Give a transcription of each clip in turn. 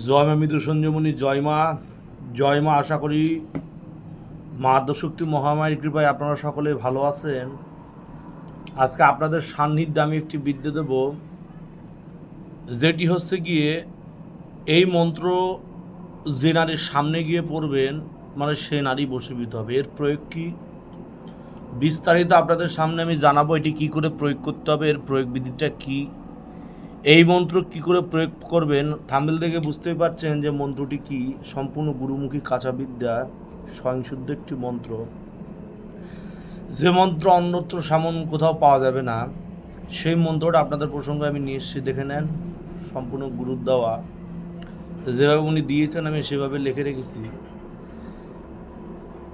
জয় মা মৃদু সঞ্জীবনী, জয় মা, জয় মা। আশা করি মা আদ্যশক্তি মহামায়ের কৃপায় আপনারা সকলে ভালো আছেন। আজকে আপনাদের সান্নিধ্যে আমি একটি বিদ্যে দেব, যেটি হচ্ছে গিয়ে এই মন্ত্র যে নারীর সামনে গিয়ে পড়বেন, মানে সে নারী বশীভূত হবে। এর প্রয়োগ কি বিস্তারিত আপনাদের সামনে আমি জানাবো। এটি কি করে প্রয়োগ করতে হবে, এর প্রয়োগ বিধিটা কি, এই মন্ত্র কি করে প্রয়োগ করবেন। থাম্বনেল দেখে বুঝতেই পারছেন যে মন্ত্রটি কি। সম্পূর্ণ গুরুমুখী কাঁচা বিদ্যা, স্বয়ংশুদ্ধ একটি মন্ত্র, যে মন্ত্র অন্যত্র সামন কোথাও পাওয়া যাবে না। সেই মন্ত্রটা আপনাদের প্রসঙ্গে আমি নিয়ে এসেছি, দেখে নেন। সম্পূর্ণ গুরুর দেওয়া, যেভাবে উনি দিয়েছেন আমি সেভাবে লিখে রেখেছি।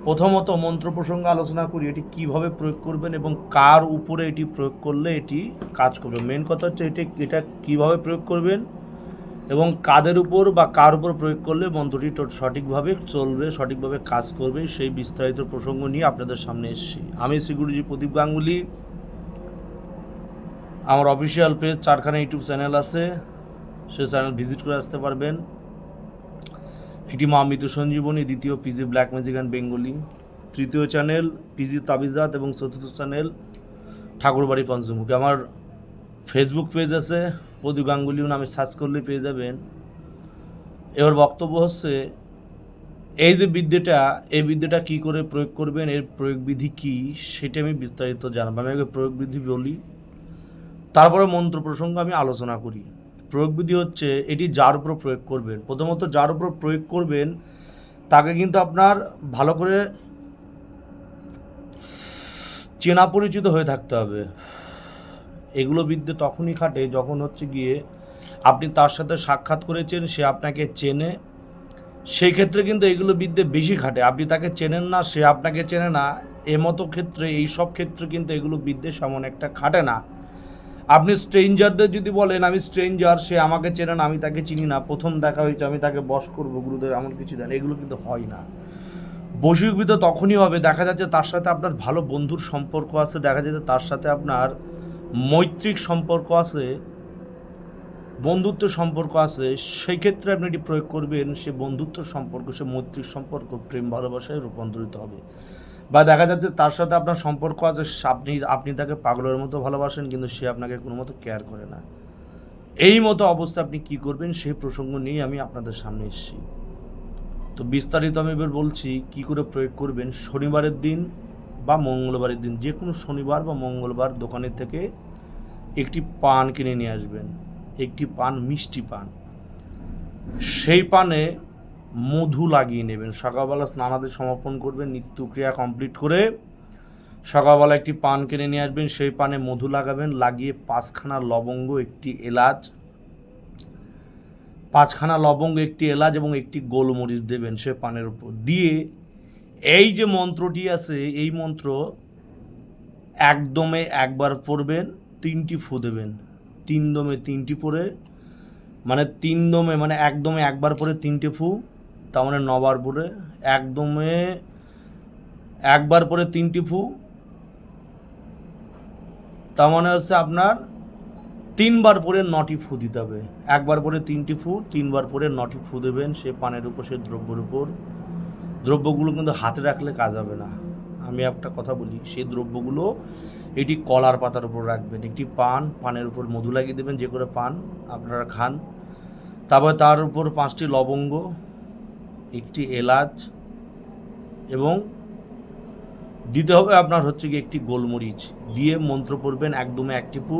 প্রথমত মন্ত্র প্রসঙ্গে আলোচনা করি, এটি কিভাবে প্রয়োগ করবেন এবং কার উপরে এটি প্রয়োগ করলে এটি কাজ করবে। মেন কথা হচ্ছে এটা কিভাবে প্রয়োগ করবেন এবং কাদের উপর বা কার উপর প্রয়োগ করলে মন্ত্রটি সঠিকভাবে চলবে, সঠিকভাবে কাজ করবে, সেই বিস্তারিত প্রসঙ্গ নিয়ে আপনাদের সামনে এসেছি। আমি শ্রী গুরুজি প্রদীপ গাঙ্গুলি। আমার অফিসিয়াল পেজ 4খানা ইউটিউব চ্যানেল আছে, সে চ্যানেল ভিজিট করে আসতে পারবেন। একটি মা মৃত্যু সঞ্জীবনী, দ্বিতীয় PG black magic and Bengali, তৃতীয় চ্যানেল পিজি তাবিজাত এবং চতুর্থ চ্যানেল ঠাকুরবাড়ি পঞ্চমুখী। আমার ফেসবুক পেজ আছে, প্রদীপ গাঙ্গুলি নামে সার্চ করলে পেয়ে যাবেন। এবার বক্তব্য হচ্ছে এই যে বিদ্যাটা, এই বিদ্যাটা কী করে প্রয়োগ করবেন, এর প্রয়োগ বিধি কী, সেটা আমি বিস্তারিত জানাবো। আমি আগে প্রয়োগ বিধি বলি, তারপরে মন্ত্র প্রসঙ্গ আমি আলোচনা করি। প্রয়োগ বিধি হচ্ছে এটি যার উপর প্রয়োগ করবেন। প্রথমত যার উপর প্রয়োগ করবেন তাকে কিন্তু আপনার ভালো করে চেনা পরিচিত হয়ে থাকতে হবে। এগুলো বিদ্যে তখনই খাটে যখন হচ্ছে গিয়ে আপনি তার সাথে সাক্ষাৎ করেছেন, সে আপনাকে চেনে। সেই ক্ষেত্রে কিন্তু এগুলো বিদ্যে বেশি খাটে। আপনি তাকে চেনেন না, সে আপনাকে চেনে না, এমতো ক্ষেত্রে, এই সব ক্ষেত্রে কিন্তু এগুলো বিদ্যে সেমন একটা খাটে না। আপনি স্ট্রেঞ্জারদের যদি বলেন আমি স্ট্রেঞ্জার, সে আমাকে চেনে না, আমি তাকে চিনি না, প্রথম দেখা হয়েছে আমি তাকে বশ করবো, গুরুদেব এমন কিছু দেন, এগুলো কিন্তু হয় না। বশীভূত তখনই হবে দেখা যাচ্ছে তার সাথে আপনার ভালো বন্ধুর সম্পর্ক আছে, দেখা যাচ্ছে তার সাথে আপনার মৈত্রিক সম্পর্ক আছে, বন্ধুত্ব সম্পর্ক আছে। সেই ক্ষেত্রে আপনি এটি প্রয়োগ করবেন, সে বন্ধুত্ব সম্পর্ক, সে মৈত্রিক সম্পর্ক প্রেম ভালোবাসায় রূপান্তরিত হবে। বা দেখা যাচ্ছে তার সাথে আপনার সম্পর্ক আছে, আপনি তাকে পাগলের মতো ভালোবাসেন, কিন্তু সে আপনাকে কোনো মতো কেয়ার করে না। এই মতো অবস্থা আপনি কি করবেন, সেই প্রসঙ্গ নিয়ে আমি আপনাদের সামনে এসেছি। তো বিস্তারিত আমি এবার বলছি কি করে প্রয়োগ করবেন। শনিবারের দিন বা মঙ্গলবারের দিন, যে কোনো শনিবার বা মঙ্গলবার দোকানের থেকে একটি পান কিনে নিয়ে আসবেন, একটি পান, মিষ্টি পান। সেই পানে মধু লাগিয়ে নেবেন। সকালবেলা স্নানাদি সমাপন করবেন, নিত্যক্রিয়া কমপ্লিট করে সকালবেলা একটি পান কিনে নিয়ে আসবেন, সেই পানে মধু লাগাবেন, লাগিয়ে 5খানা লবঙ্গ, একটি এলাচ, 5খানা লবঙ্গ, একটি এলাচ এবং একটি গোলমরিচ দেবেন সে পানের উপর দিয়ে। এই যে মন্ত্রটি আছে, এই মন্ত্র একদমে একবার পড়বেন, 3টি ফু দেবেন। 3 দমে 3টি পড়ে, মানে 3 দমে মানে একদমে একবার পরে 3টে ফু, তার মানে 9বার পরে, একদমে একবার পরে 3টি ফু, তার মানে হচ্ছে আপনার 3বার পরে 9টি ফু দিতে হবে। একবার পরে 3টি ফু, 3বার পরে 9টি ফু দেবেন সে পানের উপর, সে দ্রব্যের উপর। দ্রব্যগুলো কিন্তু হাতে রাখলে কাজ হবে না। আমি একটা কথা বলি, সেই দ্রব্যগুলো এটি কলার পাতার উপর রাখবেন। একটি পানের উপর মধু লাগিয়ে দেবেন, যে করে পান আপনারা খান। তারপরে তার উপর 5টি লবঙ্গ, একটি এলাচ এবং দিতে হবে আপনার হচ্ছে কি একটি গোলমরিচ দিয়ে মন্ত্র পড়বেন। একদমে একটি ফু,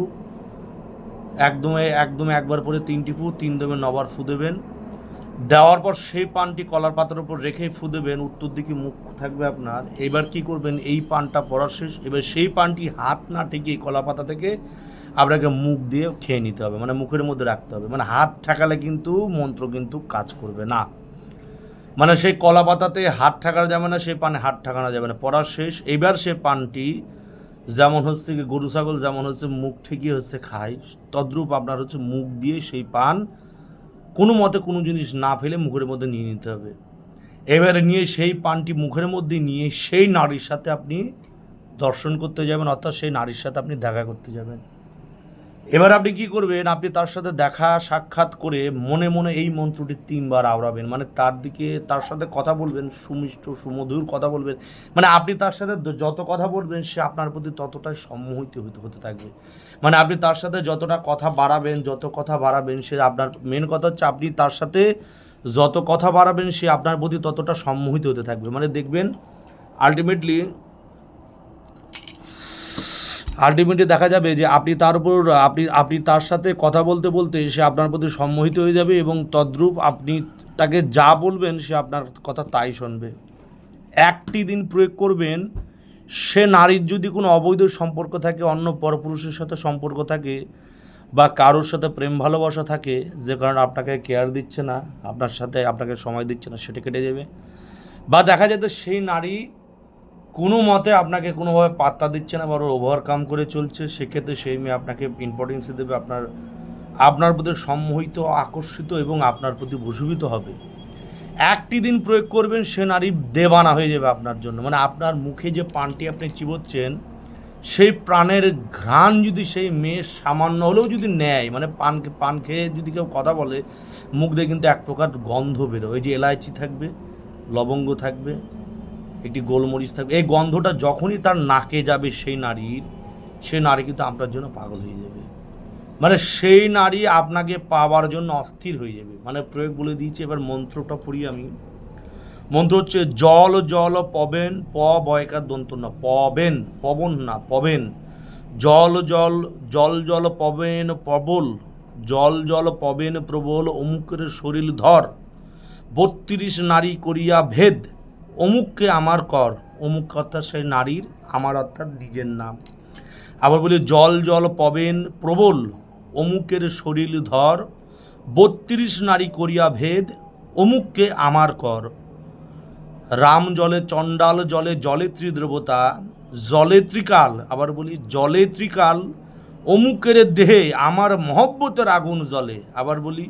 একদমে একবার পরে 3টি ফু, 3 দমে 9বার ফু দেবেন। দেওয়ার পর সেই পানটি কলার পাতার উপর রেখে ফু দেবেন, উত্তর দিকে মুখ থাকবে আপনার। এবার কি করবেন, এই পানটা পড়া শেষ, এবার সেই পানটি হাত না ঠেকিয়ে কলা পাতা থেকে আপনাকে মুখ দিয়ে খেয়ে নিতে হবে, মানে মুখের মধ্যে রাখতে হবে। মানে হাত ঠেকালে কিন্তু মন্ত্র কিন্তু কাজ করবে না। মানে সেই কলা পাতাতে হাত ঠেকানো যাবে না, সেই পানে হাত ঠেকানো যাবে না, পড়া শেষ। এবার সে পানটি যেমন হচ্ছে কি গরু ছাগল যেমন হচ্ছে মুখ ঠেকিয়ে হচ্ছে খায়, তদ্রূপ আপনার হচ্ছে মুখ দিয়ে সেই পান কোনো মতে কোনো জিনিস না ফেলে মুখের মধ্যে নিয়ে নিতে হবে। এবারে নিয়ে সেই পানটি মুখের মধ্যে নিয়ে সেই নারীর সাথে আপনি দর্শন করতে যাবেন, অর্থাৎ সেই নারীর সাথে আপনি দেখা করতে যাবেন। এবার আপনি কি করবেন, আপনি তার সাথে দেখা সাক্ষাৎ করে মনে মনে এই মন্ত্রটি 3 বার আওড়াবেন, মানে তার সাথে কথা বলবেন, সুমিষ্ট সুমধুর কথা বলবেন, মানে আপনি তার সাথে যত কথা বলবেন সে আপনার প্রতি ততটাই সম্মোহিত হতে থাকবে। মানে আপনি তার সাথে যতটা কথা বাড়াবেন, যত কথা বাড়াবেন সে আপনার, মেন কথা হচ্ছে আপনি তার সাথে যত কথা বাড়াবেন সে আপনার প্রতি ততটা সম্মোহিত হতে থাকবে। মানে দেখবেন আলটিমেটলি দেখা যাবে যে আপনি তার উপর আপনি তার সাথে কথা বলতে বলতে সে আপনার প্রতি সম্মোহিত হয়ে যাবে, এবং তদ্রূপ আপনি তাকে যা বলবেন সে আপনার কথা তাই শুনবে। একটি দিন প্রয়োগ করবেন, সে নারীর যদি কোনো অবৈধ সম্পর্ক থাকে, অন্য পরপুরুষের সাথে সম্পর্ক থাকে, বা কারোর সাথে প্রেম ভালোবাসা থাকে, যে কারণে আপনাকে কেয়ার দিচ্ছে না, আপনাকে সময় দিচ্ছে না, সেটা কেটে যাবে। বা দেখা যেত সেই নারী কোনো মতে আপনাকে কোনোভাবে পাত্তা দিচ্ছে না, বড় ওভারকাম করে চলছে, সেক্ষেত্রে সেই মেয়ে আপনাকে ইম্পর্টেন্স দেবে, আপনার প্রতি সম্মোহিত, আকর্ষিত এবং আপনার প্রতি বশীভূত হবে। একটি দিন প্রয়োগ করবেন, সে নারী দেবানা হয়ে যাবে আপনার জন্য। মানে আপনার মুখে যে পানটি আপনি চিবোচ্ছেন, সেই প্রাণের ঘ্রাণ যদি সেই মেয়ে সামান্য হলেও যদি নেয়, মানে পান খেয়ে যদি কেউ কথা বলে, মুখ দিয়ে কিন্তু এক প্রকার গন্ধ বেরোয়, ওই যে এলাইচি থাকবে, লবঙ্গ থাকবে, একটি গোলমরিচ থাকবে, এই গন্ধটা যখনই তার নাকে যাবে সেই নারী কিন্তু আপনার জন্য পাগল হয়ে যাবে। মানে সেই নারী আপনাকে পাওয়ার জন্য অস্থির হয়ে যাবে। মানে প্রয়োগ বলে দিয়েছি, এবার মন্ত্রটা পড়ি আমি। মন্ত্র হচ্ছে জল জল পবেন, বয়কার দন্ত না, পবেন, পবন না, পবেন, জল জল জল জল পবেন প্রবল, জল জল পবেন প্রবল, অমুকের শরীর ধর, 32 নারী করিয়া ভেদ, অমুককে আমার কর। অমুক অর্থাৎ সেই নারীর, আমার অর্থাৎ নিজের নাম। আবার বলি জল জল পবেন প্রবল, অমুকের শরীর ধর, 32 নারী করিয়া ভেদ, অমুককে আমার কর। রাম জলে চণ্ডাল জলে, জলে ত্রিদেবতা, জলে ত্রিকাল। আবার বলি জলে ত্রিকাল, অমুকের দেহে আমার মহব্বতের আগুন জ্বলে। আবার বলি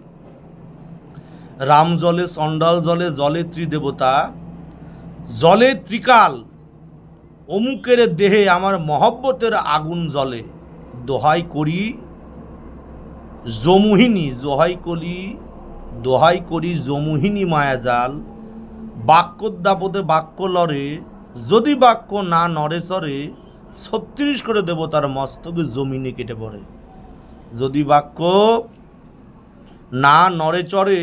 রাম জলে চণ্ডাল জলে, জলে ত্রিদেবতা, জলে ত্রিকাল, অমুকের দেহে আমার মহব্বতের আগুন জ্বলে। দোহাই করি যমুহিনী, দোহাই করি যমুহিনী মায়াজাল, বাক্যোদ্যাপদে বাক্য লড়ে, যদি বাক্য না নড়ে সরে, 36 করে দেব তার মস্তকে জমিনে কেটে পড়ে। যদি বাক্য না নড়ে চড়ে,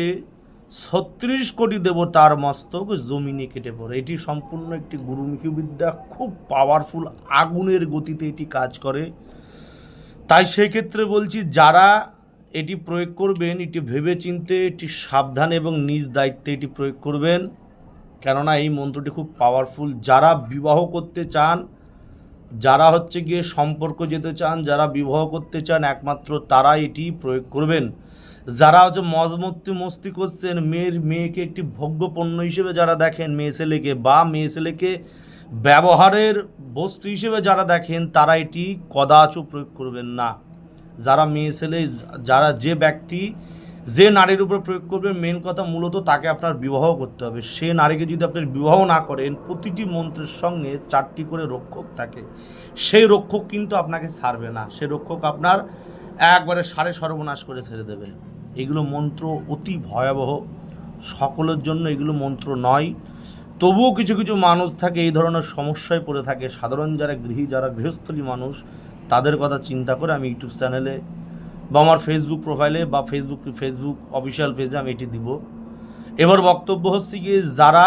36 কোটি দেব তার মস্তক জমিনে কেটে পড়ে। এটি সম্পূর্ণ একটি গুরুমুখী বিদ্যা, খুব পাওয়ারফুল, আগুনের গতিতে এটি কাজ করে। তাই সেই ক্ষেত্রে বলছি, যারা এটি প্রয়োগ করবেন, এটি ভেবে চিনতে, এটি সাবধান এবং নিজ দায়িত্বে এটি প্রয়োগ করবেন, কেননা এই মন্ত্রটি খুব পাওয়ারফুল। যারা বিবাহ করতে চান, যারা গিয়ে সম্পর্ক যেতে চান, যারা বিবাহ করতে চান, একমাত্র তারা এটি প্রয়োগ করবেন। যারা মস্তি করছেন, মেয়েকে একটি ভোগ্য পণ্য হিসেবে যারা দেখেন, মেয়ে ছেলেকে ব্যবহারের বস্তু হিসেবে যারা দেখেন, তারা এটি কদাচও প্রয়োগ করবেন না। যারা যে ব্যক্তি যে নারীর উপর প্রয়োগ করবেন, মেন কথা মূলত তাকে আপনার বিবাহ করতে হবে। সে নারীকে যদি আপনার বিবাহ না করেন, প্রতিটি মন্ত্রের সঙ্গে 4টি করে রক্ষক থাকে, সেই রক্ষক কিন্তু আপনাকে ছাড়বে না, সে রক্ষক আপনার একবারে সর্বনাশ করে ছেড়ে দেবে। এগুলো মন্ত্র অতি ভয়াবহ, সকলের জন্য এগুলো মন্ত্র নয়। তবুও কিছু কিছু মানুষ থাকে এই ধরনের সমস্যায় পড়ে থাকে, সাধারণ যারা গৃহস্থলী মানুষ, তাদের কথা চিন্তা করে আমি ইউটিউব চ্যানেলে বা আমার ফেসবুক প্রোফাইলে বা ফেসবুক অফিসিয়াল পেজে আমি এটি দিব। এবার বক্তব্য হচ্ছে কি, যারা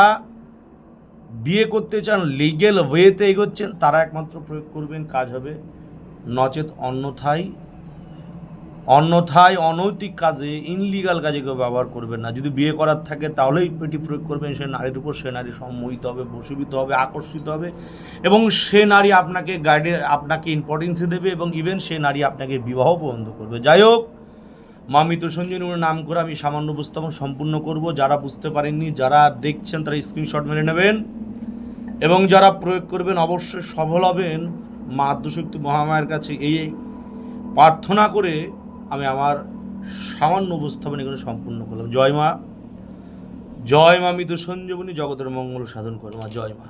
বিয়ে করতে চান, লিগ্যাল ওয়েতে এগোচ্ছেন, তারা একমাত্র প্রয়োগ করবেন, কাজ হবে। নচেত অন্যথায় অনৈতিক কাজে, ইনলিগাল কাজে কেউ ব্যবহার করবেন না। যদি বিয়ে করার থাকে তাহলেই এটি প্রয়োগ করবেন, সে নারীর উপর, সে নারী সম্মোহিত হবে, বশীভূত হবে, আকর্ষিত হবে, এবং সে নারী আপনাকে ইম্পর্টেন্স দেবে, এবং ইভেন সে নারী আপনাকে বিবাহ পর্যন্ত করবে। যাই হোক, মা মৃত্যুসঞ্জীবনীর নাম করে আমি সামান্য উপস্থাপন সম্পূর্ণ করব। যারা বুঝতে পারেননি, যারা দেখছেন, তারা স্ক্রিনশট মেরে নেবেন, এবং যারা প্রয়োগ করবেন অবশ্যই সফল হবেন। মা আদ্যশক্তি মহামায়ের কাছে এই প্রার্থনা করে আমি আমার সামান্য উপস্থাপন এখানে সম্পূর্ণ করলাম। জয় মা মৃত্যুসঞ্জীবনী, জগতের মঙ্গল সাধন করে মা। জয় মা।